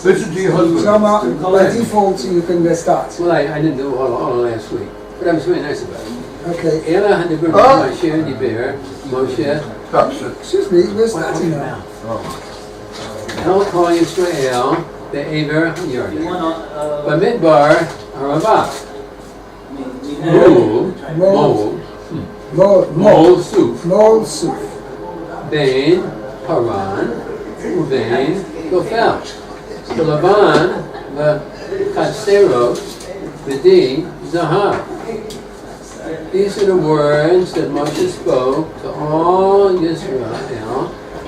Listen to your husband. Tsama, by default, you can start. Well, I didn't do all last week, but I was very nice about it. Okay. Ela had the Moshe, Diber, Moshe. Stop, sit. Excuse me, we're starting now. El Kol Yisrael, Be'ever Yordan. Bamidbar, Harabah. Mol, Suf. Bain, Paran, Ubain, Gofel. The Laban, the Katseros, Vidi, Zahav. These are the words that Moshe spoke to all Israel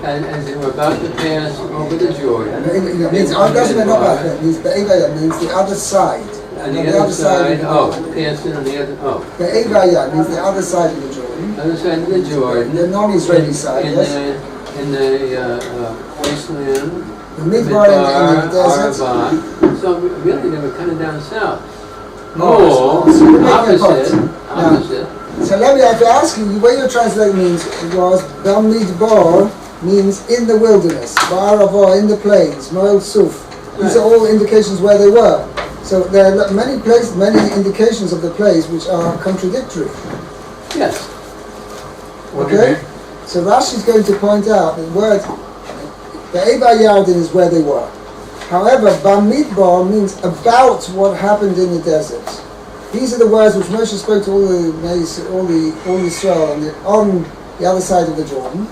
as they were about to pass over the Jordan. It means, doesn't mean about that. It means Be'evaya means the other side. On the other side, passing on the other, Be'evaya means the other side of the Jordan. Other side of the Jordan. The non-Israeli side, yes. In the wasteland. The Midbar and the desert. Arabah. So really they were kind of down south. Opposite. So let me have to ask you, the way you're translating means was Bamidbar means in the wilderness, Ba'arava in the plains, Moel Suf. These are all indications where they were. So there are many places, many indications of the place which are contradictory. Yes. Okay? So Rashi is going to point out the word Be'eva Yardin is where they were. However, Bamidbar means about what happened in the desert. These are the words which Moshe spoke to all Israel on the other side of the Jordan.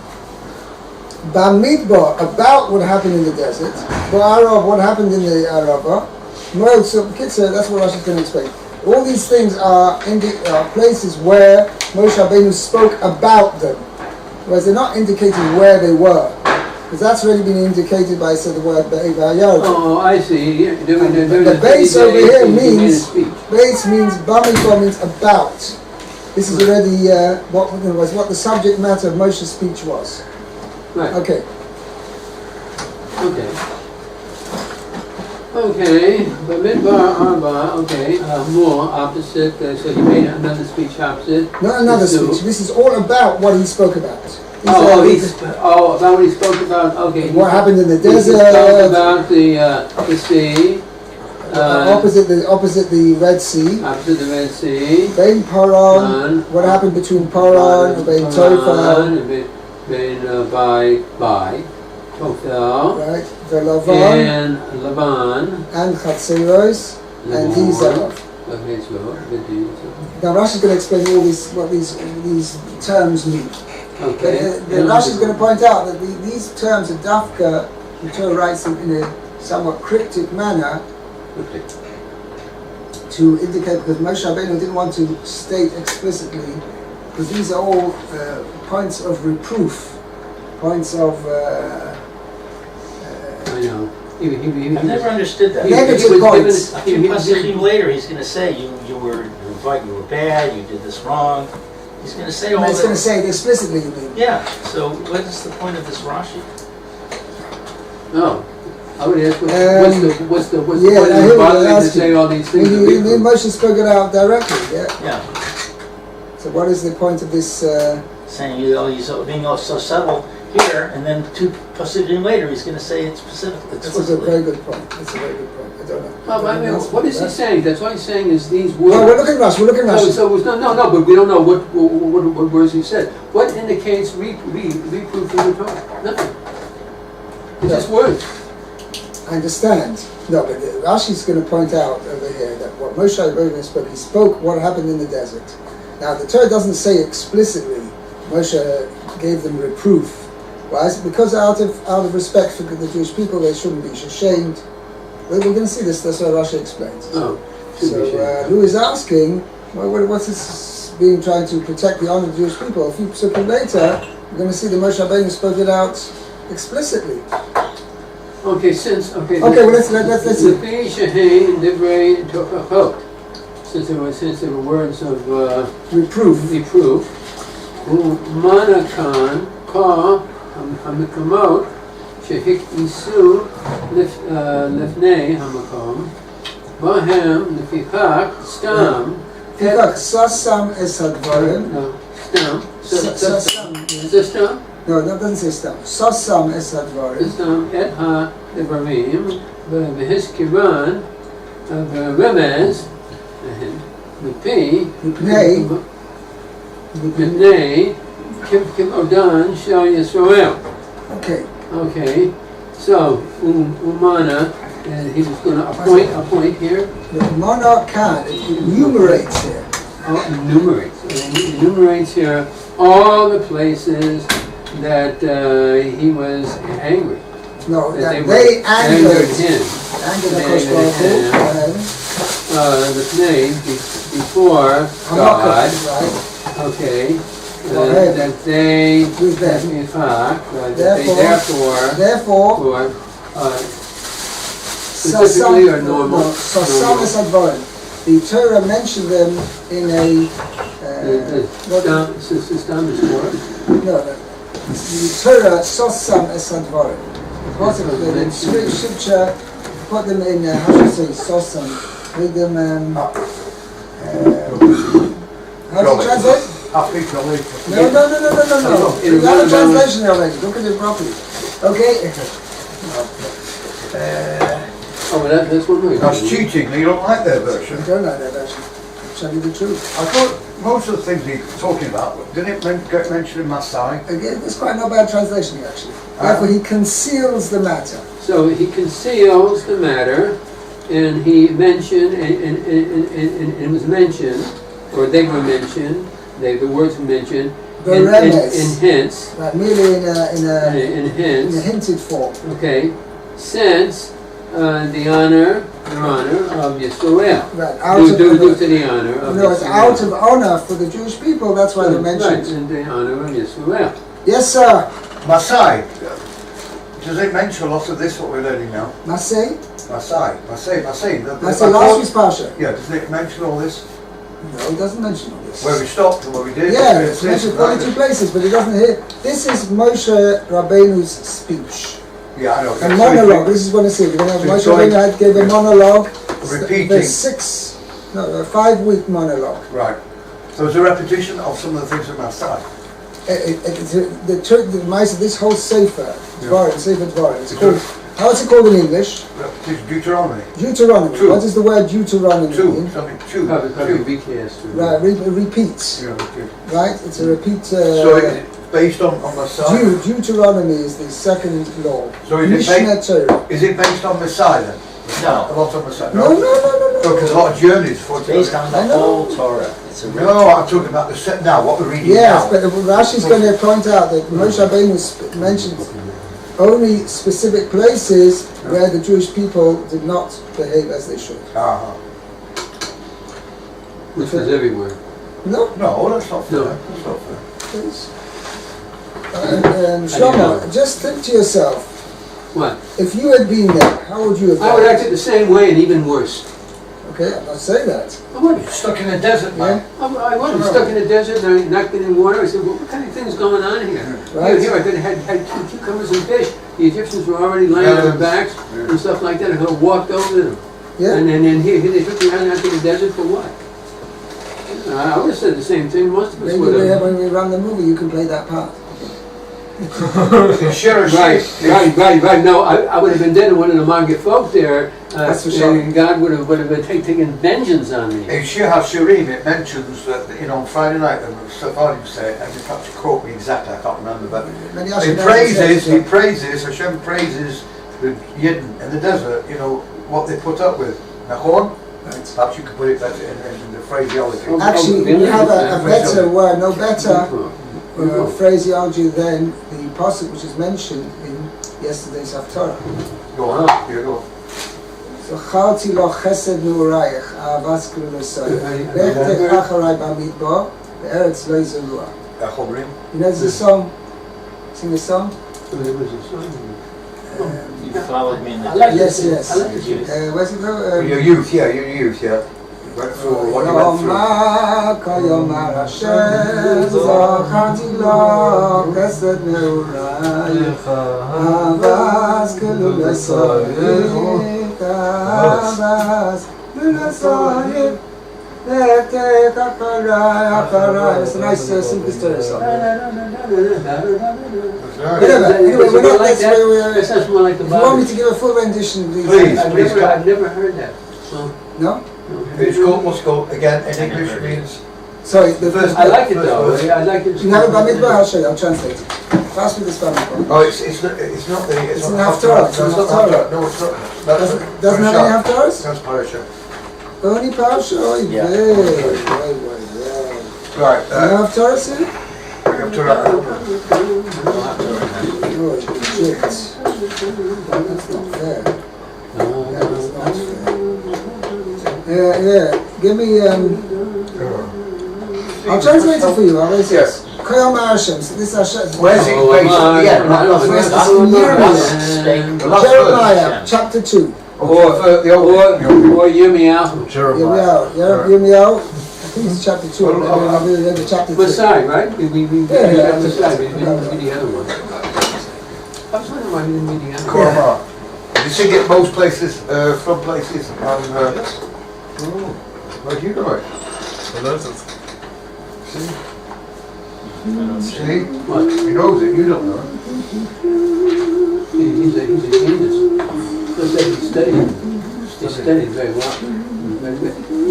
Bamidbar, about what happened in the desert. Ba'arav, what happened in the Arabah. Moed, so Kitzur, that's what Rashi is going to explain. All these things are places where Moshe Rabbeinu spoke about them, whereas they're not indicating where they were. Because that's already been indicated by the word Be'eva Yard. Oh, I see. The base over here means, base means, Bamidbar means about. This is already what the subject matter of Moshe's speech was. Right. Okay. But Midbar Arba, more opposite, so he made another speech opposite. Not another speech, this is all about what he spoke about. About what he spoke about, what happened in the desert. He spoke about the sea. Opposite the Red Sea. Opposite the Red Sea. Bein Paran, what happened between Paran and Bein Tofel. By Tofel. Right, the Lavan. And Laban. And Chatzeros. And Dizah. Now Rashi is going to explain what these terms mean. Rashi is going to point out that these terms are dafka, the Torah writes them in a somewhat cryptic manner to indicate, because Moshe Rabbeinu didn't want to state explicitly, because these are all points of reproof, points of I know. I've never understood that. Negative points. A few passages later, he's going to say you were bad, you did this wrong. He's going to say all that. He's going to say it explicitly, you mean? Yeah. So what is the point of this Rashi? No. I would ask what's the point to say all these things? Moshe spoke it out directly, yeah? Yeah. So what is the point of this? Saying you're being so subtle here, and then two passages later he's going to say it specifically. That's a very good point. That's a very good point. I don't know. Well, what is he saying? That's what he's saying is these words. No, we're looking at Rashi. No, but we don't know what words he said. What indicates reproof in the Torah? Nothing. It's just words. I understand. No, but Rashi is going to point out over here that what Moshe Rabbeinu spoke, he spoke what happened in the desert. Now, the Torah doesn't say explicitly Moshe gave them reproof. Why? Because out of respect for the Jewish people, they shouldn't be ashamed. We're going to see this. That's what Rashi explains. Oh, so, who is asking? What's this being trying to protect the honor of the Jewish people? A few psukim later, we're going to see that Moshe Rabbeinu spoke it out explicitly. Okay, well, let's see. Since there were words of reproof. Manakan ka hamikamot shehiknisu lefnei hamakom bahem lefikach stam. Sasam es hadvarim. No, stam. Is this stam? No, that doesn't say stam. Sosam es hadvarim. Stam et ha-devarim, v'hiskiran, v'remez, Mipnei. Mipnei, kim odan shel Yisrael. Okay. Okay, so Umana, and he was going to appoint here. The monarch can, it enumerates here. Enumerates here all the places that he was angry. No, That they angered him. Angered HaKodesh Baruch Hu. The name before God. Right. Okay. Right. That they With them. Therefore, specifically or normal. Sosam es hadvarim. The Torah mentioned them in a. System is Torah. No. The Torah Sosam es hadvarim. What in scripture? Put them in. How should I say Sosam? Read them. How do you translate? No. You got a translation already. Look at it properly. Okay. That's what we're That's cheating. You don't like their version. I don't like that version. I'll tell you the truth. I thought most of the things he's talking about didn't it get mentioned in Masai. Again, it's quite not bad translation here, actually. Therefore, he conceals the matter. So he conceals the matter, and he mentioned, and it was mentioned, or they were mentioned, the words were mentioned, in hints. Right, merely in hints. In a hinted form. Okay, since the honor of Yisrael. Right, due to the honor of Yisrael. It's out of honor for the Jewish people, that's why they mentioned it. Right, in the honor of Yisrael. Yes, sir. Masai. Does it mention a lot of this, what we're learning now? Masai, last week's Pasha. Yeah, does it mention all this? No, it doesn't mention all this. Where we stopped and what we did? Yeah, it's mentioned 42 places, but it doesn't hear. This is Moshe Rabbeinu's speech. Yeah, I know. A monologue, this is what it says. Moshe Rabbeinu gave a monologue. Repeating. The 5-week monologue. Right. So it's a repetition of some of the things in Masai. This whole Sefer, Dvarim, it's called, how's it called in English? It's Deuteronomy. Deuteronomy. Two. What does the word Deuteronomy mean? Two. Right, repeats. Yeah, okay. Right, it's a repeat. So it's based on Masai? Deuteronomy is the second law. So is it based on Masai then? No. A lot of Masai? No. Because a lot of journeys. It's based on the whole Torah. It's a No, I'm talking about the set now, what we're reading yes, now. but Rashi's going to point out that Moshe Rabbeinu mentions only specific places where the Jewish people did not behave as they should. Uh-huh. Which is everywhere. No. No, that's not fair. No. That's not fair. Please. Shlomo, just think to yourself, What? if you had been there, how would you have I would done? act it the same way and even worse. Okay, I'm not saying that. I wouldn't. Stuck in the desert, man. I wasn't stuck in the desert and I not been in water. I said, well, what kind of thing's going on here? Right. Here, I could have had cucumbers and fish. The Egyptians were already laying on their backs and stuff like that. I could have walked over them. Yeah. And then here they took me out to the desert for what? I would have said the same thing. Most of us Maybe would have. when we run the movie, you can play that part. Right. No, I would have been dead and one of the Margaret folk there. That's for sure. And God would have taken vengeance on me. In Shir HaShirim it mentions that, on Friday night, the Sephardim say, and you have to quote me exactly, I can't remember, but he praises, Hashem praises the Yidden in the desert, what they put up with. Nachon? Right. Perhaps you could put it better in the phraseology. Actually, we have a better word, no better phraseology than the passage which is mentioned in yesterday's Haftarah. Go on, here you go. זכרתי לו חסד נעורייך, אהבת כלולסוי. לך תלך אחריי במדבר, בארץ לא יזרוע. איך אומרים? You know the song? Sing the song? You followed me in the Yes. Where's it go? Your youth, yeah. Went through what you went through. יאמר כיאמר אשר זכרתי לו חסד נעורייך, אהבת כלולסוי. Abbas, B'Nasayin, It's a nice simple story song. Anyway, we're not like that. That sounds more like the If you want me Bible. to give a full rendition, Please. I've never heard that. So, No? It's called, what's called, again, in English means... Sorry, the first. I like it though. I like it. You have a Bar Mitzvah? I'll show you. I'll translate it. Pass me this Bar Mitzvah. Oh, it's not the... It's an Haftarah. No, it's not Haftarah. No, it's not. Doesn't have any Haftarahs? That's Parasha. Only Parasha? Oh, Yeah. Right, You have Haftarahs here? Haftarah. Oh, shit. That's not fair. That's not fair. Yeah. Give me, I'll translate it for you. I'll write it. Yes. Koyam Hashem. So this is Hashem. Where's it based? Yeah, Jeremiah, chapter 2. Or Yirmiyahu. Yirmiyahu. I think it's chapter 2. Maybe chapter 3. What side, right? We Yeah. got the side. We didn't read the other one. I was wondering why we didn't read the other one. Korma. You sing it most places, from places, and where do you know it? See? What? He knows it, you don't know it. He's a genius. Just that he studied very well.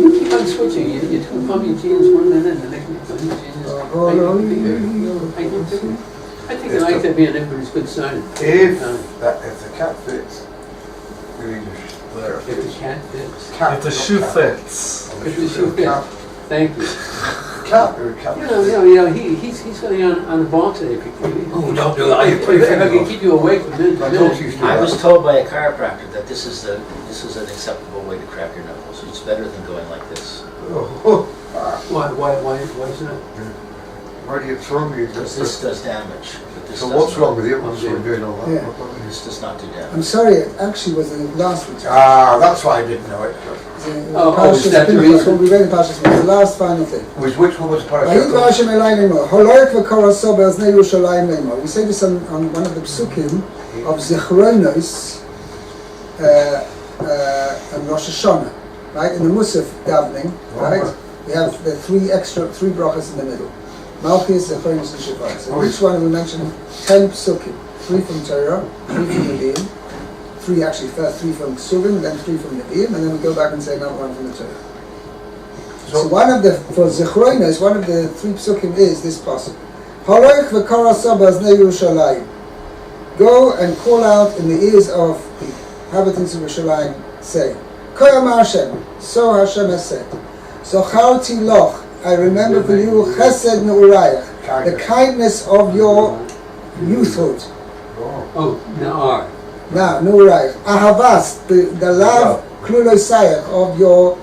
You keep on switching. You're two pumping genius one minute and the next minute pumping genius. I think I like that being everybody's good sign. If the cat fits, the English there. If the cat fits. If the shoe fits. If the shoe fits. Thank you. Cat or cat. You know, he's going on the ball today. Oh, don't do that. If I can keep you awake for minute to minute. I was told by a chiropractor that this is an acceptable way to crack your knuckles. It's better than going like this. Why is that? Why do you throw me? Because this does damage. But this So does what's not. wrong with you? What's wrong doing all that? Yeah. This does not do damage. I'm sorry, it actually was in the last week. That's why I didn't know it. Is that the reason? That's what we read in Parshas Pinchas, the last final thing. Which one was Vayikra Parasha? Hashem Elai Ne'emar, Holoik v'kora soba aznei Yerushalayim Ne'emar. We say this on one of the psukim of Zichronos and Rosh Hashanah, right? In the Musaf davening, right? We have the three brachas in the middle. Malchus, Zichronos, and Shabbat. So each one we mention 10 psukim. 3 from Torah, 3 from Nevi'im. First 3 from Ksuvim, then 3 from Nevi'im, and then we go back and say another one from the Torah. So for Zichronos, one of the 3 psukim is this passage. Haloich v'kara saba aznei Yerushalayim. Go and call out in the ears of the inhabitants of Yerushalayim, say, Koyam Hashem, so Hashem has said, Zocharti loch, I remember for you, chesed ne'urayach, the kindness of your youthhood. Oh, Na'ar. Now, Nurayach, Ahavas, the love, klulosayach of your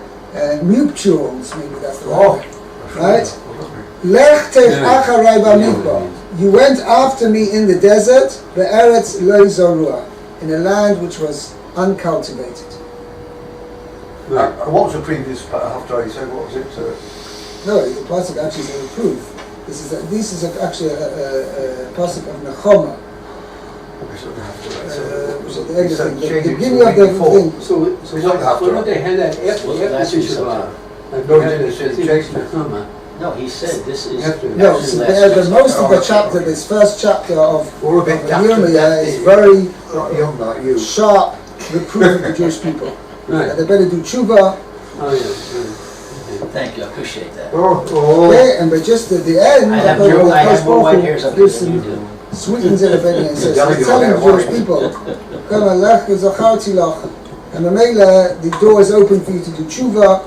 nuptials, maybe that's the word, right? Lech tech acharai b'midbar. You went after me in the desert, be'eretz lo zorua, in a land which was uncultivated. What was the previous Haftarah you said? What was it? No, the pasuk actually is a reproof. This is actually a pasuk of Nechoma. Which is the end of the beginning of the thing. So why don't they have that after Tisha B'Av? No, he said this is... No, so the most of the chapter, this first chapter of Yirmiyah is very sharp reproof of the Jewish people. Right. They better do tshuva. Oh, yeah. Thank you, I appreciate that. Okay, but just at the end, I have more white hairs up here than you do. Sweetens it a bit and says, I'm telling the Jewish people, and the door is open for you to do tshuva.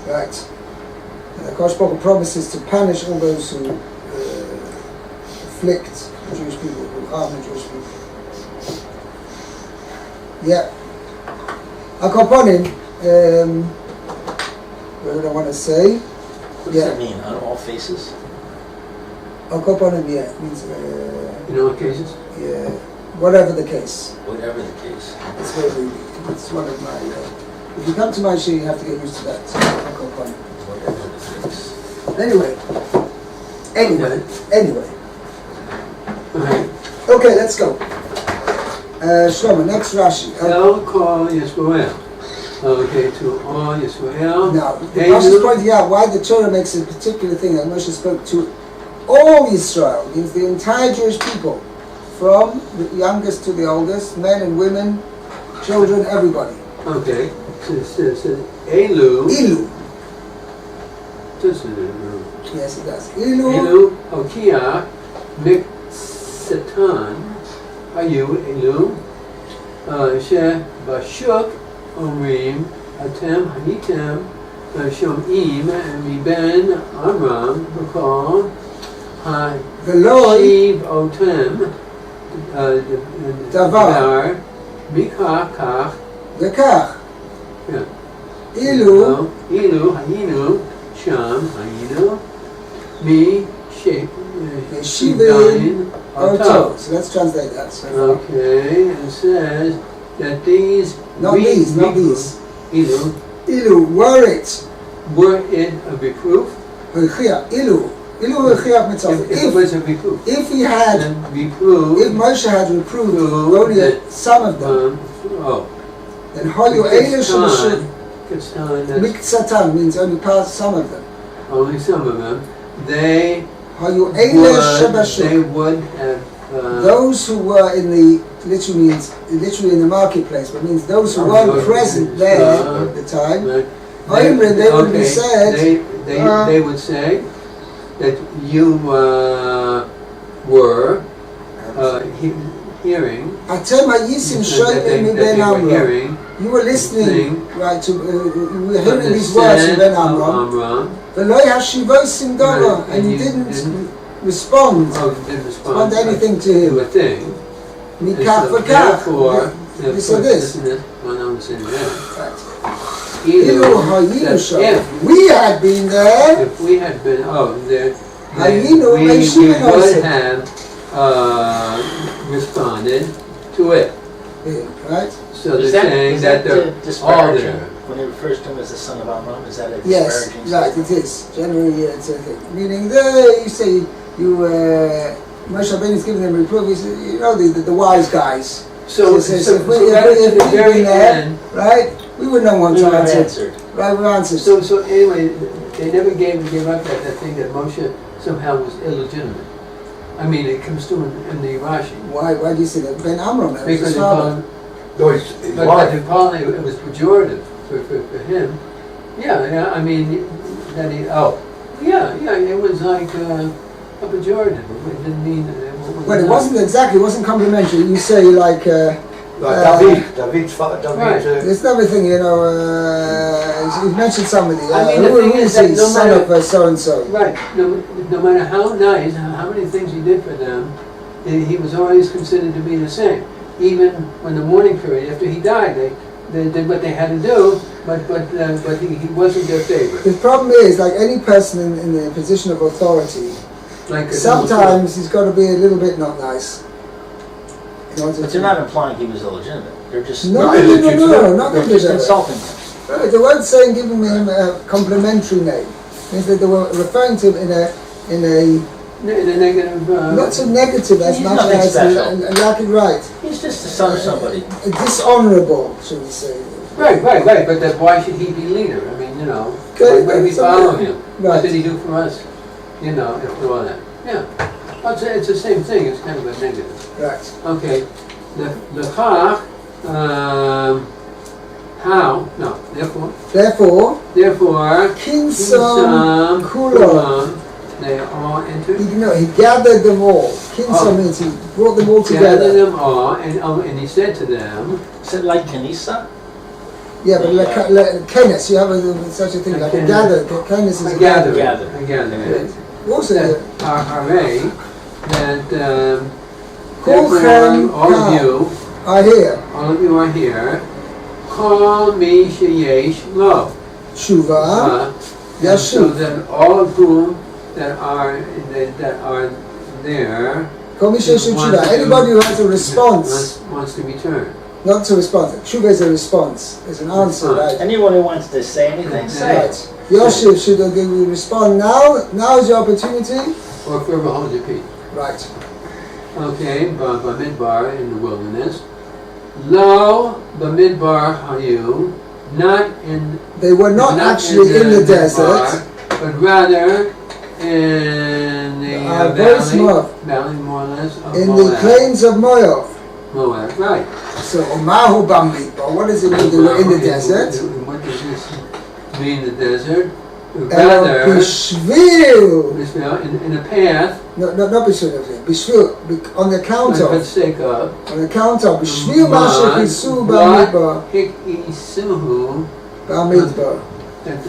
Right. And the HaKodesh Baruch Hu promises to punish all those who afflict the Jewish people, who harm the Jewish people. Yeah. Akoponim, what did I want to say? What does that mean? On all faces? Akoponim, yeah, it means... In all cases? Yeah, whatever the case. Whatever the case. It's one of my... if you come to my shir, you have to get used to that. Akoponim. Whatever the case. Anyway. Right. Okay, let's go. Shlomo, next Rashi. El Kol Yisrael. Okay, to all Yisrael. Now, Rashi is pointing out why the Torah makes a particular thing that Moshe spoke to all Israel, means the entire Jewish people, from the youngest to the oldest, men and women, children, everybody. Okay, so Elu. Ilu. Yes, Yes, it does. Ilu. Elu, Hokia, Miksatan, Hayu, Elu, She, Bashuk, Omrim, Atem, Hanitem, Shom'im, Miben, Amram, Bukal, Veloi. Shiv, Otem, Davar. Mikach, Kach, Vekach. yeah. Ilu. Ilu, Hayinu, Sham, Hayinu, Mi, Shivin, Oto. So let's translate that. So okay, it says that these not these. Ilu, Ilu, were it. were it a reproof? Ilu. Ilu v'chiach mitzvah. If it was a reproof, If he had, then reproof. if Moshe had reproved only some of them, then Hoyu Eile Shemashim Miktsatan means only past some of them. Only some of them. They Hoyu Eile they Shemashim. would have. Those who were in the literally in the marketplace, but means those who weren't present there at the time. They would be said. They would say that you were hearing. Atem hayisim that shoyim they ben were Amram. hearing. You were listening, right? To you were hearing these the words from said Ben Amram. Amram. V'lo yashivosim dava, Right, and you you didn't didn't- respond. Didn't respond To anything to to him. a thing. And Mikach so v'kach. therefore, This or this. listen to this, one I'm saying there. Right. Ilu, Ilu hayinu that sham. if We had been there. If we had been, there, Hayinu we Yeshiva would also. have responded to it. Right? So Is they're that, saying is that that they're all disparaging? there. When he refers to him as the son of Amram, is that a Yes, disparaging right. statement? It is generally it's a thing. Meaning there, you say Moshe Rabbeinu is giving them reproof. He said, you know the wise guys. So, So so, if we right at the had very been there, end, right? We wouldn't know what We to would have answer. answered. Right, we answered. so anyway, they never gave up that thing that Moshe somehow was illegitimate. I mean, it comes to in the Rashi. Why do you say that? Ben Amram, that was Because his they father. call him, No, he's but lying. they call it was pejorative for him. Yeah, I mean, that he, it was like a pejorative. It didn't mean that Well, it wasn't exactly, it wasn't complimentary. You say like, David's father, Right. there's another thing, you mentioned somebody. I mean, the who thing is is he, that no son matter- of so-and-so. Right. No matter how nice, how many things he did for them, he was always considered to be the same. Even when the mourning period, after he died, they did what they had to do, but he wasn't their favorite. The problem is, like any person in the position of authority, Like sometimes he's got to be a little bit not nice. In order But to- they're not implying he was illegitimate. They're just No, Right, no, it's- not they're going just to insulting him. Right, they weren't saying giving him a complimentary name. Means that they were referring to him in a the negative. not so negative as He's much nothing as special. like it right. He's just the son of somebody. Dishonorable, should we say? Right. But that why should he be leader? I mean, Okay, why do we so- follow him? What Right. did he do for us? After all that. Yeah. Well, it's the same thing. It's kind of a negative. Right. Okay. The chach. How? No. Therefore, Therefore. Kinsam Kulam. They all entered. He gathered them all. Kinsam means he brought them all Gathered together. them all, and he said to them. Is it like Kenisa? Yeah, but kenes, you have such a thing like a Kenes. gather. Kenes is I a gather gather. it. I gather it. Also, That hooray, that Kulchem all of you are here. Call me sheyesh lo. Tshuva, And so Yeshiva. that all of whom that are there. Kol mi sheyesh tshuva. Anybody who has a response, wants to return. not to respond. Tshuva is a response. It's an answer, right? Anyone who wants to say anything, say Right. it. Yosef should respond now. Now is your opportunity. Or forever hold your peace. Right. Okay, Bamidbar in the wilderness. Lo Bamidbar Hayu They were not actually in the desert, but rather in the valley, more or less, of in Moab. the plains of Moab. Moab, right. So, Mahu Bamidbar, what does it mean they were in the desert? What does this mean, the desert? Rather, Bishvil, in a path. No, not Bishvil, Bishvil, on account of. For the sake of. On account of. Bishvil Masha Kisu Bamidbar. Hikisuhu. Bamidbar. That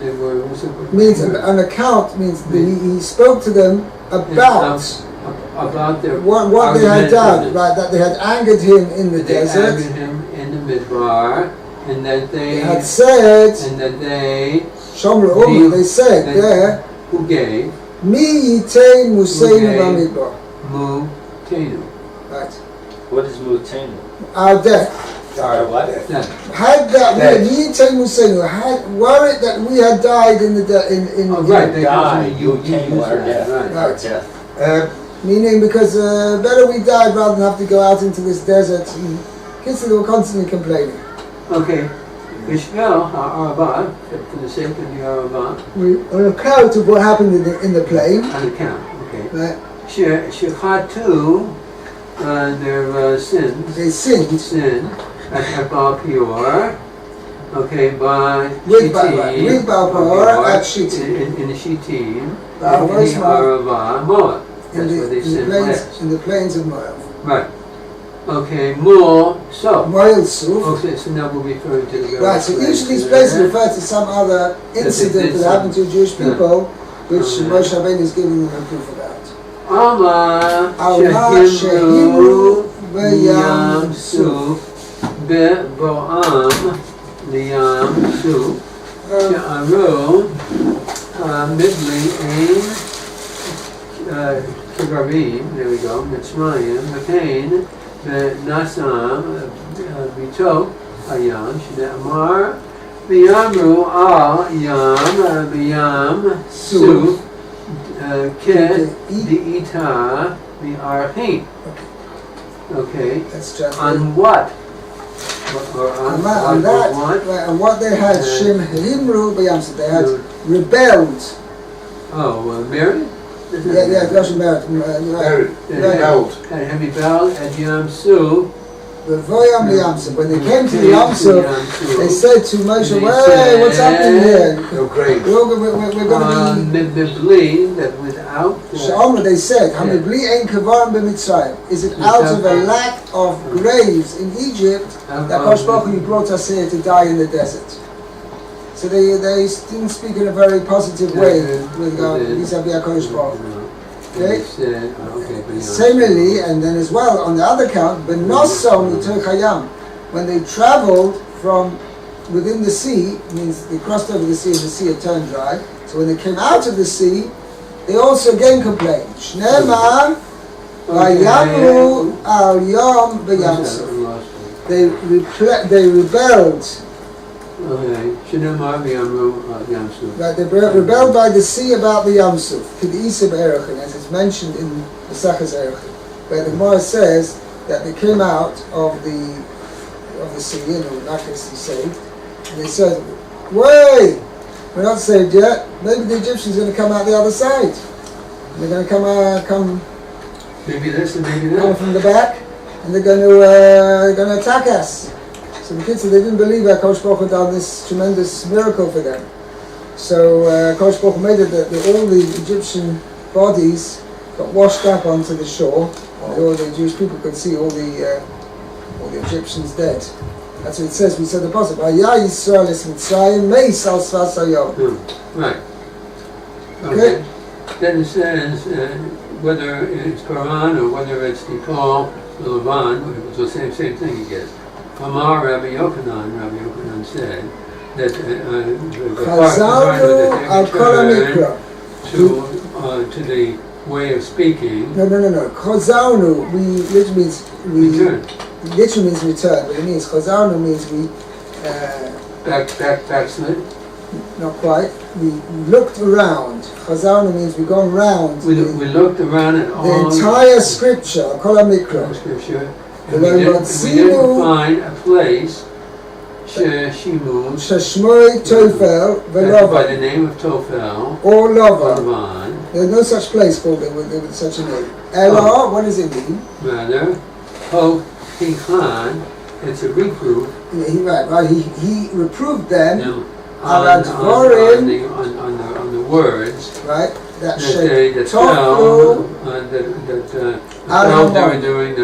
they were. Means, on account means he spoke to them about their what they had done, right? That they had angered him in the desert. They angered him in the midbar, and that they had said, and that they Shomru, they said there, who gave Mi Yitain Museinu Bamidbar. Mutenu. What Right. is Mutenu? Our death. Our what? Had that we Yitain Museinu, were it that we had died in the right, they died. You our death. Right. Meaning because better we died rather than have to go out into this desert. Kids were constantly complaining. Okay. Bishvel ha'arabah, for the sake of the arabah. On account of what happened in the plain. On account, okay. Right. Shechatu, their sins. They sinned. Sin at Baal Peor. Okay, by with Baal Peor at Shittim. In the Shittim. In the Arabah, Moab. That's where they sinned last. In the plains of Moab. Right. Okay, more so. Moab Suf. Okay, so now we'll be referring to the right, so each of these places refer to some other incident that happened to Jewish people, which Moshe Rabbeinu is giving them a proof about. Amar Shehimru B'Yam Suf Be'Bo'am Liyam Suf She'aru Midli Ein Kivarim, there we go, Mitzrayim, Makain, Nasam, Bito, Hayam, Shne'amar, B'Yamru Al Yam, B'Yam Suf, Ke Di'ita B'Archim. Okay, on what? On that, right, and what they had, Shem Himru B'Yam Suf, they had rebelled. Oh, married? Yeah, Rashi married. Rebelled. And have rebelled at Yam Suf. When they came to the Yam Suf, they said to Moshe, "Hey, what's happening here? No grave. We're going to be that without." They said, "Is it out of a lack of graves in Egypt that HaKodesh Baruch Hu brought us here to die in the desert?" So they didn't speak in a very positive way with vis-a-vis HaKodesh Baruch Hu. Okay? Similarly, and then as well, on the other count, when they traveled from within the sea, means they crossed over the sea and the sea had turned dry. So when they came out of the sea, they also again complained. Shne'emar vayamru al yom b'yam suf. They rebelled. Okay. Right, they rebelled by the sea about the Yam Suf, K'd'isa b'Erechim, as it's mentioned in the Sachas Erechim, where the Gemara says that they came out of the sea, miraculously saved, and they said, "Wait, we're not saved yet. Maybe the Egyptians are going to come out the other side. And they're going to come maybe this and maybe that. Come from the back, and they're going to attack us." So the kids said they didn't believe that HaKodesh Baruch Hu done this tremendous miracle for them. So HaKodesh Baruch Hu made it that all the Egyptian bodies got washed up onto the shore, and all the Jewish people could see all the Egyptians dead. That's what it says. We said the Apostle, "Vayah Yisrael es Mitzrayim meis al sfas hayom." Right. Okay. Then it says whether it's Quran or whether it's the Paul Levan, it's the same thing, I guess. Amar Rabbi Yochanan said that the to the way of speaking. No. Chazarnu, which means return. Literally means return, but it means Chazarnu means we backslid. Not quite. We looked around. Chazarnu means we've gone round. We looked around at all the entire scripture, Kol HaMikra. Scripture. And we didn't find a place Sheshimu. Sheshmoi Tofel By Velovan. the name of Tofel. Or Lovan. Lavan. There's no such place called it with such a name. Elo, what does it mean? Rather, Ho-Hichan, it's a reproof. He reproved them On the words right? that fell they were doing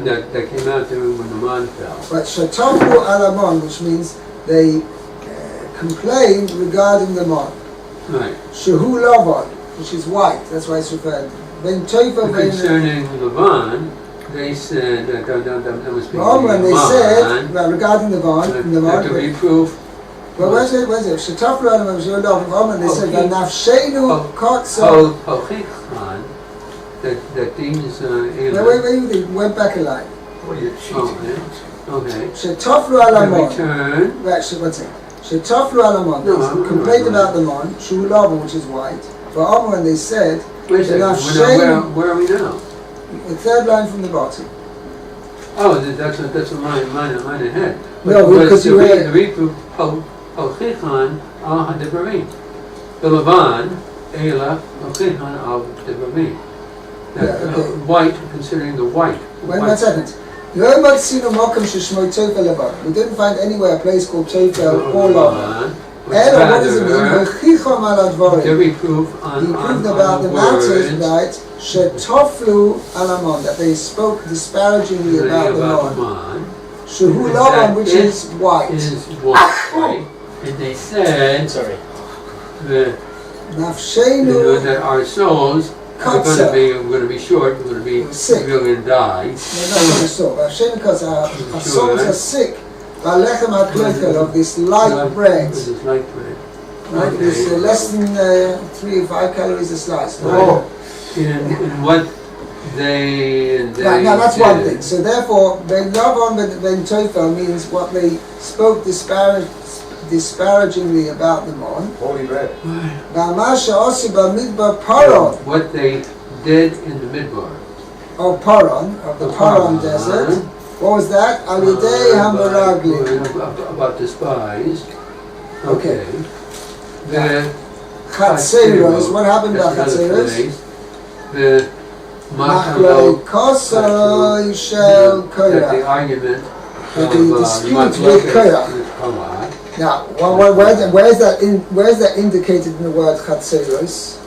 that came out during when the man fell. But Shatoflu Alamon, which means they complained regarding the mon. Right. Shehu Lavon, which is white. That's why it's referred. Ben Toifa Ben. Concerning Lavan, they said that was speaking When they said regarding the mon, the reproof. Well, where's it? Shatoflu Alamon, Shehu Lavon. They said that Nafshenu Kotza. Ho-Hichan, that these Wait, they went back a line. Oh, you're cheating. Okay. Shetoflu The Alamon. return. Actually, what's it? Shetoflu Alamon. No, They complained right. about the mon, Shulavon, which is white. But Omar, and they said, Wait a second. Where are we now? the third line from the bottom. Oh, that's a line ahead. No, because you the reproof Ho-Hichan al Hadibarim. The Lavan, Ela Ho-Hichan al Hadibarim. White, considering the white. Wait 1 second. We didn't find anywhere a place called Tofel or Lavan. Ela, what does it mean? The reproof He proved about the matters, right? Shetoflu Alamon, that they spoke disparagingly about the mon. Shehu Lavan, which is white. Is white. And they said that, Nafshenu that our souls are going to be short, we're going to be sick. We're going to die. No, not because our souls are sick. Valechem HaKodesh, of this light bread. This is light bread. Right? Okay. It's less than 3 or 5 calories a slice. Right. And what they Right, now that's did. one thing. So therefore, Ben Lavan Ben Tofel means what they spoke disparagingly about them on. Holy bread. What they did in the Midbar. Of Paran, of the Paran desert. What was that? Al Yidei HaMeraglim. About despised. Okay. The Chatzeros. What happened to that's another Chatzeros? place. The Machloi Kosoi Shel that the Korah. argument The dispute with Korah. Now, where's that indicated in the word Chatzeros?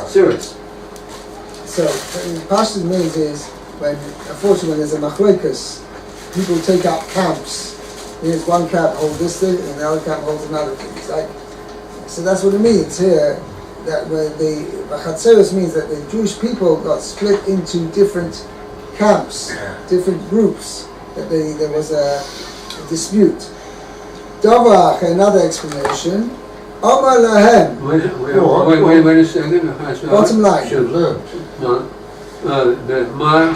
Sirius. So, Pashtus means is when, unfortunately, when there's a machlokas, people take out camps. Here's one camp holds this thing, and the other camp holds another thing. It's like, so that's what it means here. That when the Chatzeros means that the Jewish people got split into different camps, different groups. That there was a dispute. Davach, another explanation. Amar lahem. Wait a second. Bottom line. Should have learned. No. The Mar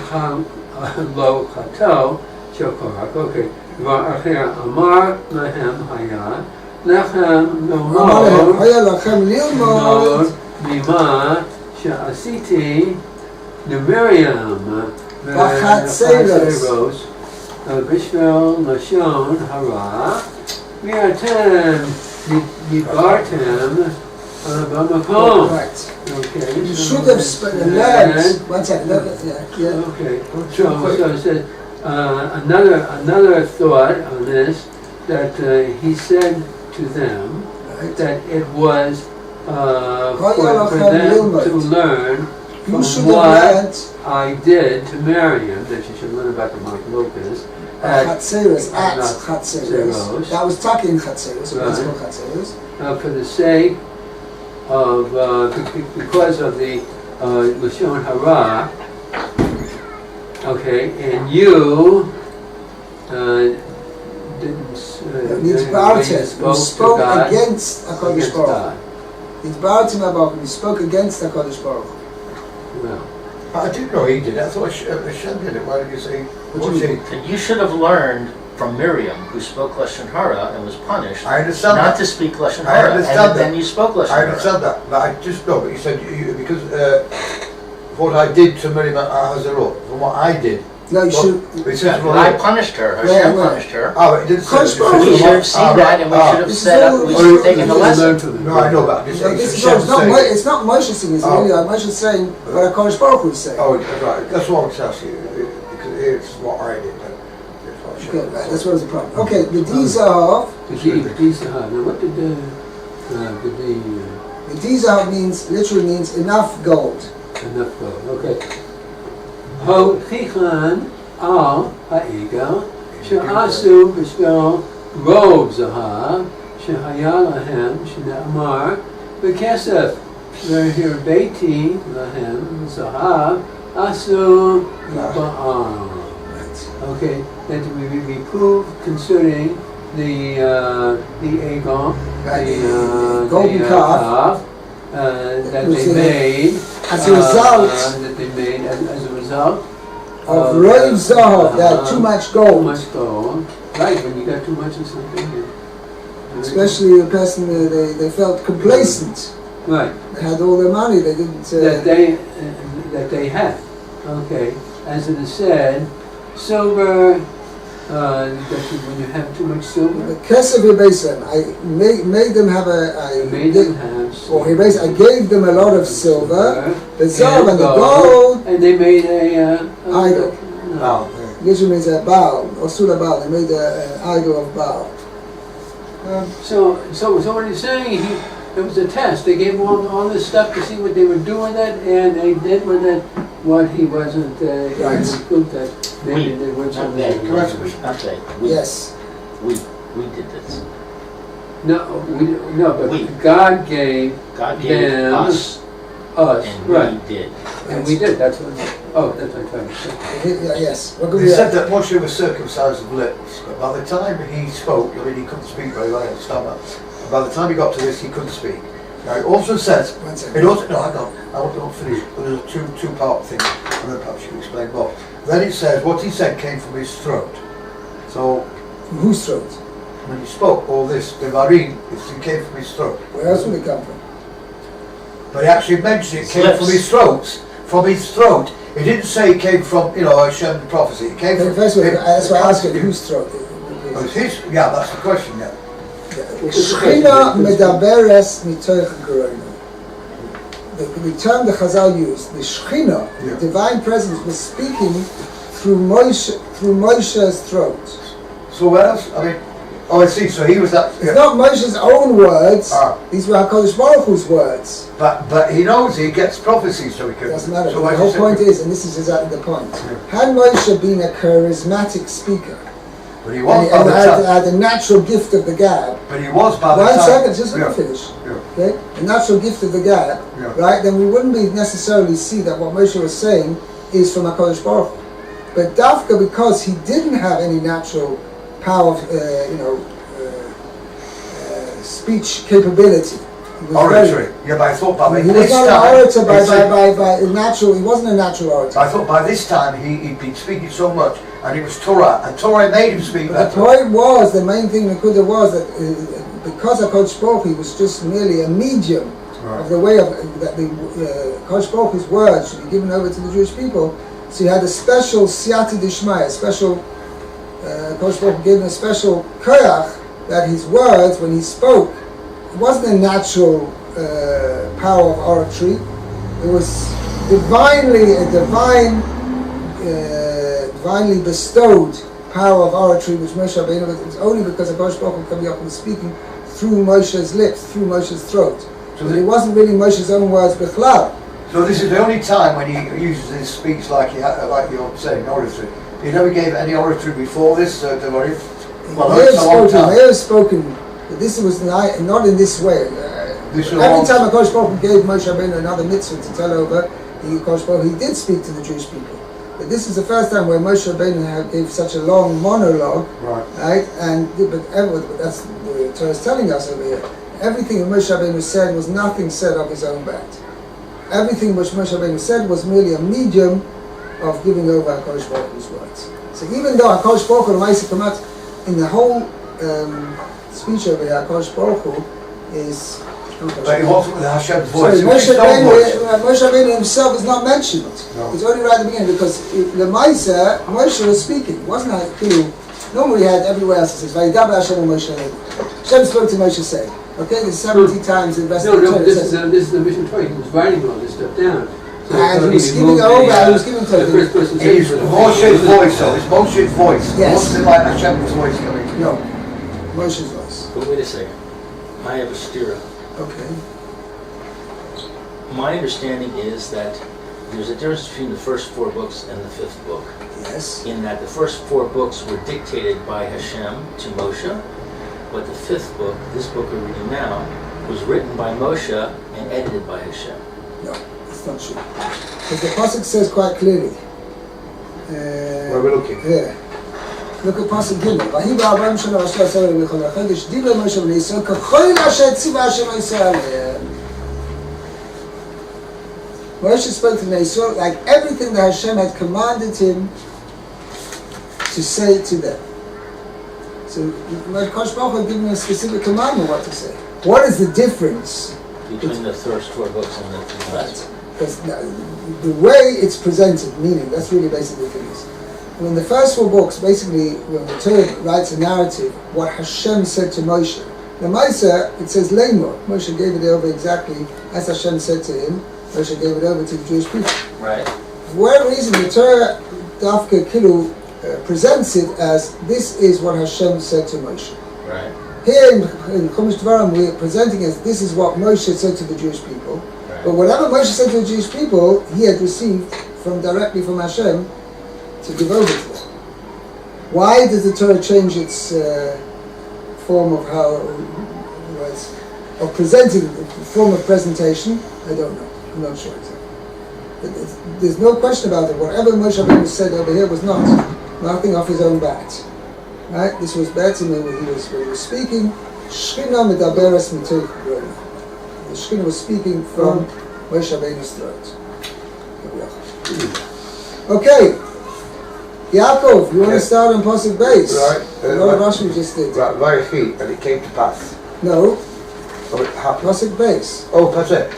Lo Chatel Shokorak. Okay. Amar lahem haya. Lechem Amar lomod. haya lachem lilmod. Bima she'asiti Miriam. B'chatzeros. Bishvel Lashon Hara. Miatem Yibartem Bamakom. Right. Okay. You should have learned. 1 second. Yeah. Okay. So it said another thought on this that he said to them that it was for them to learn from what I did to Miriam, that she should learn about the Machlokas. Chatzeros, at Chatzeros. That was talking Chatzeros, for the sake of, because of the Lashon Hara, okay, and you didn't spoke against HaKodesh Baruch Hu. You spoke against HaKodesh Baruch Hu. Well, I didn't know he did it. I thought Hashem did it. Why did you say? You should have learned from Miriam, who spoke Lashon Hara and was punished, I understand not that. to speak Lashon I Hara, understand and that. then you spoke Lashon I Hara. understand that, but I just know. But you said because what I did to Miriam Hazarot, from what I did No, you should. It says, well, I punished her. Hashem punished her. Oh, it didn't say Kodesh it. Baruch We Hu. should have seen that, and we should have set up. We should have taken the lesson. No, I know about this. It's not Moshe saying, it's really Moshe saying what HaKodesh Baruch Hu is saying. Oh, right. That's what I'm telling you. Because it's what I did. Okay, right, that's what was the problem. Okay, the Dizahav. Now, what did the The Dizahav literally means enough gold. enough gold? Okay. Ho chichan al ha'igel she'asu b'shvel rob zahav shehaya lahem she'ne'amar b'kesef v'hir beiti lahem zahav asu ba'am. Okay, that we prove concerning the egon, the golden calf that they made as a result as a result of Roiv Zahav, that too much gold. Too much gold. Right, when you got too much of something. Especially the person they felt complacent. Right. They had all their money. They didn't. That they had. Okay, as it is said. Silver, when you have too much silver. The Kesef Yebesem, I made them have I gave them a lot of silver, the Zahav and the gold, and they made a idol. No. Literally means a Baal, or Sula Baal. They made an idol of Baal. So what he's saying, it was a test. They gave him all this stuff to see what they would do with it, and they did with it what he wasn't able to prove that maybe they weren't something. Not they. Yes. We did this. No, but God gave them us, and right. we did. And we did. That's what I'm trying to say. Yes. He said that Moshe was circumcised of lips, but by the time he spoke, I mean, he couldn't speak very well, Tsama. By the time he got to this, he couldn't speak. Now, it also says, it also, no, hang on, I want to finish, but there's a two-part thing, and then perhaps you can explain more. Then it says, what he said came from his throat. So, From whose throat? when he spoke all this, the Varim, it came from his throat. Where else would it come from? But he actually mentioned it came from his throat. From his throat. It didn't say it came from, Hashem prophecy. It came from... First of all, that's why I asked you, whose throat? Oh, it's his, yeah, that's the question, yeah. Shechina medaberes mitoich geroino. The term the Chazal used, the Shechina, the divine presence, was speaking through Moshe's throat. So what else? I mean, I see. So he was that. It's not Moshe's own words. These were HaKodesh Baruch Hu's words. But he knows he gets prophecies, so he can. It doesn't matter. So the whole point is, and this is exactly the point. Had Moshe been a charismatic speaker, but he was and had a natural gift of the gab. But he was by the time. 1 second, just let me finish. Okay, the natural gift of the gab, right? Then we wouldn't be necessarily see that what Moshe was saying is from HaKodesh Baruch Hu. But Dafka, because he didn't have any natural power, speech capability. Oratory. But I thought by he was not an orator by natural. He wasn't a natural orator. I thought by this time he'd been speaking so much, and it was Torah, and Torah made him speak better. The point was, the main thing that was that because HaKodesh Baruch Hu was just merely a medium of the way of that the HaKodesh Baruch Hu's words should be given over to the Jewish people. So he had a special siyata d'shmaya, a special HaKodesh Baruch Hu gave him a special koyach that his words, when he spoke, it wasn't a natural power of oratory. It was divinely bestowed power of oratory, which Moshe Rabbeinu, it was only because HaKodesh Baruch Hu could be up and speaking through Moshe's lips, through Moshe's throat. So it wasn't really Moshe's own words, b'chlal. So this is the only time when he uses his speech like you're saying, oratory. He never gave any oratory before this. He may have spoken, but this was not in this way. Every time HaKodesh Baruch Hu gave Moshe Rabbeinu another mitzvah to tell over, he did speak to the Jewish people. But this is the first time where Moshe Rabbeinu gave such a long monologue, right? But that's the Torah is telling us over here. Everything that Moshe Rabbeinu said was nothing said of his own bat. Everything which Moshe Rabbeinu said was merely a medium of giving over HaKodesh Baruch Hu's words. So even though HaKodesh Baruch Hu, in the whole speech over here, HaKodesh Baruch Hu is But it wasn't with Hashem's Sorry, voice. Moshe Rabbeinu himself is not mentioned. No. It's only right at the beginning because the Maisa, Moshe was speaking. It wasn't like normally had everywhere else it says, Vayidaber Hashem and Moshe Rabbeinu. Hashem spoke to Moshe saying, okay, there's 70 times in the rest of the Torah. This is the mission Torah. He was writing all this stuff down. So and he was giving over, he was giving to the first person It's Moshe's voice, so it's Moshe's voice. Yes. It wasn't like Hashem's voice coming. No, Moshe's voice. But wait a second. I have a stira. Okay. My understanding is that there's a difference between the first 4 books and the 5th book. Yes. In that the first 4 books were dictated by Hashem to Moshe, but the 5th book, this book we're reading now, was written by Moshe and edited by Hashem. No, it's not true. Because the Pasuk says quite clearly. Where we're looking. Yeah. Look at Pasuk Gimel. Vahi ba'avam shel Rashi Asar v'chol HaKodesh divrei Moshe b'nei Yisrael k'chol asher tziva Hashem Yisrael alehem. Moshe spoke to Bnei Yisrael like everything that Hashem had commanded him to say to them. So HaKodesh Baruch Hu had given him a specific commandment what to say. What is the difference Between the first 4 books and the last. Because the way it's presented, meaning, that's really basically the thing is. When the first 4 books, basically, when the Torah writes a narrative, what Hashem said to Moshe. The Maisa, it says Leimor. Moshe gave it over exactly as Hashem said to him. Moshe gave it over to the Jewish people. Right. For whatever reason, the Torah, Dafka Kilu, presents it as this is what Hashem said to Moshe. Right. Here in Chumash Dvarim, we are presenting as this is what Moshe said to the Jewish people. Right. But whatever Moshe said to the Jewish people, he had received directly from Hashem to give over to them. Why does the Torah change its form of of presenting, the form of presentation? I don't know. I'm not sure exactly. But there's no question about it. Whatever Moshe Rabbeinu said over here was nothing off his own bat. Right? This was Betzim when he was speaking. Shchina medaberes mitoch rola. The Shchina was speaking from Moshe Rabbeinu's throat. Okay. Yaakov, you want to start on Pasuk Beis? Right. What Rashi just did. Right, Vayechi, and it came to pass. No, Oh, it happened. Pasuk Beis. Oh, Pasuk.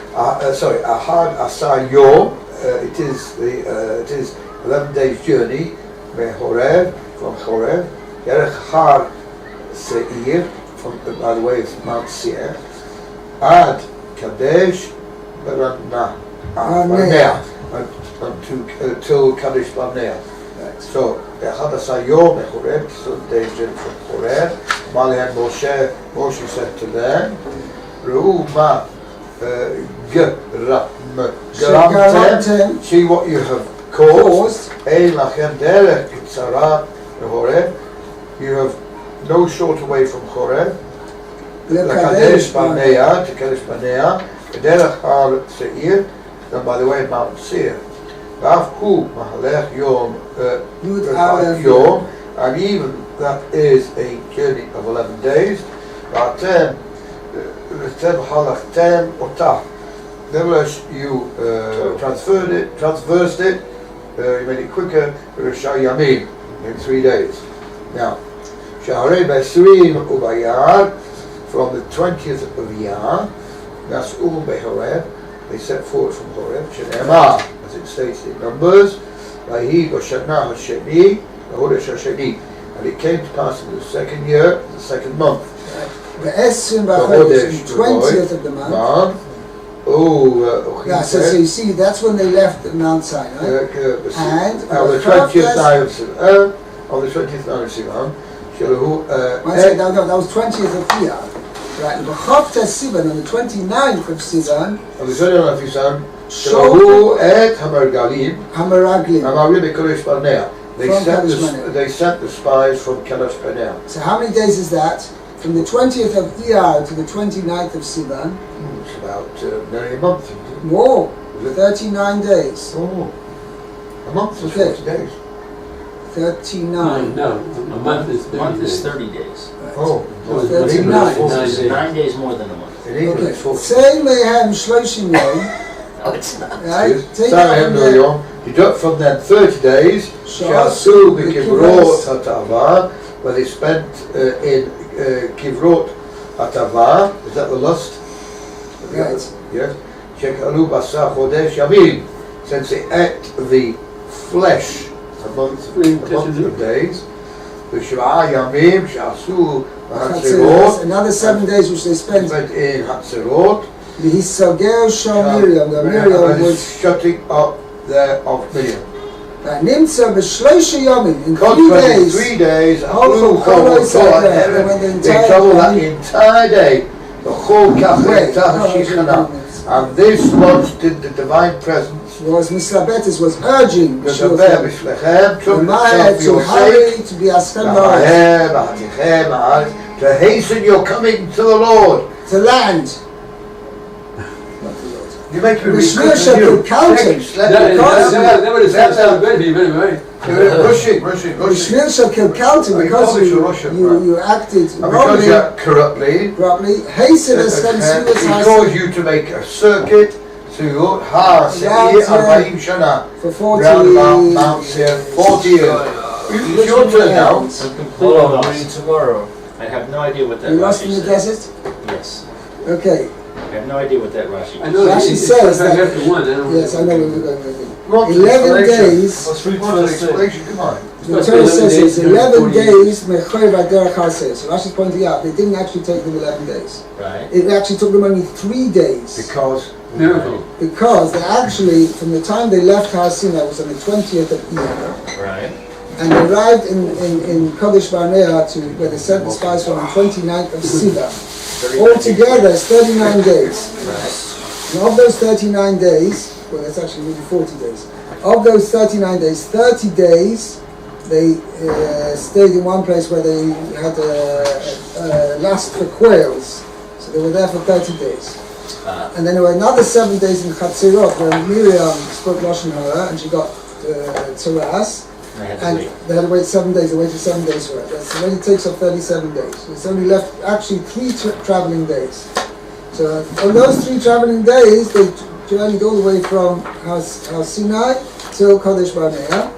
Sorry, Ahad Asar Yom. It is 11 days journey. Horeb, from Horeb. Yerech Har Seir, by the way, it's Mount Seir. Ad Kadesh Barnea. Till Kadesh Barnea. So, Ahad Asar Yom, Horeb, so days journey from Horeb. Malihan Moshe said to them, Re'uma Gerantem, see what you have caused. Ein lachem derech tzara Horeb. You have no short way from Horeb. Kadesh Barnea, to Kadesh Barnea. Derech Har Seir, then by the way Mount Seir. Rav Hu Mahalech Yom Yom, and even that is a journey of 11 days. Nevertheless, you transversed it, you made it quicker, Yerushalyim, in 3 days. Now, Shaharei Besrim Ubayar, from the 20th of Iyar, that's Behoreb, they set forward from Horeb, Shenemah, as it states in Numbers, Vahi Goshana Hasheni, HaKodesh Hasheni. And it came to pass in the 2nd year, the 2nd month. The 20th of the month. So you see, that's when they left Mount Sinai. And on the 20th night of Sivan, that was 20th of Iyar. Right, the Chafta Sivan on the 29th of Sivan. On the 29th of Sivan, Shahu et Hamaraglim Kodesh Barnea. They sent the spies from Kadesh Barnea. So how many days is that? From the 20th of Iyar to the 29th of Sivan? It's about nearly a month. More, 39 days. Oh, a month is 40 days. 39. No, a month is 30 30 days. Right. Oh, 39. 9 days more than a month. In England it's 40. Say Mehem Shloshim Yom. No, it's not. Right? You got from them 30 days. Shasu Kivrot Hatava, where they spent in Kivrot Hatava. Is that the lust? Right. Yes. Shekalu basa chodesh yamim. Since they ate the flesh a month of days. V'shiv'a yamim she'asu Chatzerot, another 7 days which they spent in Hatzerot. V'hisagel shal Miriam, the Miriam was shutting up there of Miriam. Nimtza b'shloisha yamim, in 3 Consequently, days. 3 days, They traveled that entire day, the whole Kafeh Shichana, and this launched in the divine presence. Was Misabetis was urging The Maya to hurry to be Aschem to hasten your coming to the Lord. to land. You make me Shmir could count him. That would have sounded good if he went away. Rushing. Shmir could count him because you acted And because you wrongly, act corruptly, hasten it caused you to make a circuit to Har Seir 40 Shana, for 40 round about Mount Seir 40 years. It's your turn now. I'm completely Hold on, I'm lost. reading tomorrow. I have no idea what that You lost Rashi in the says. desert? Yes. Okay. I have no idea what that Rashi I says. know that Rashi it's says sometime that- after 1. I don't know. Yes, I know where we're going with it. Want 11 explanation? days. Let's read Want an explanation? Come on. The Torah says it's 11 days mechoy v'derech haseh. So Rashi's pointing out they didn't actually take them 11 days. Right. It actually took them only 3 days. Because Miracle. Because they actually, from the time they left Har Sinai, was on the 20th of Iyar, Right. and they arrived in Kodesh Barnea to where they sent the spies from the 29th of Sivan. Altogether, it's 39 days. Right. And of those 39 days, well, that's actually really 40 days. Of those 39 days, 30 days they stayed in one place where they had a last for quails. So they were there for 30 days. And then there were another 7 days in Chatzirot where Miriam spoke Lashon Hara and she got Tzaras. I had to And wait. they had to wait 7 days. They waited 7 days for it. That already takes up 37 days. So it's only left actually 3 traveling days. So on those 3 traveling days, they journeyed all the way from Har Sinai till Kodesh Barnea.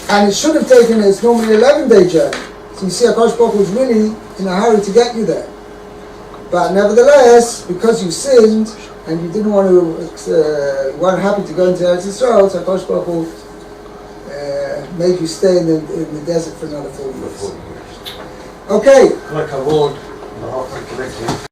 And it should have taken, it's normally an 11-day journey. So you see, HaKodesh Baruch Hu was really in a hurry to get you there. But nevertheless, because you sinned and you didn't want to, weren't happy to go into Eretz Yisrael, so HaKodesh Baruch Hu made you stay in the desert for another 40 years. Okay. like a road, not connected.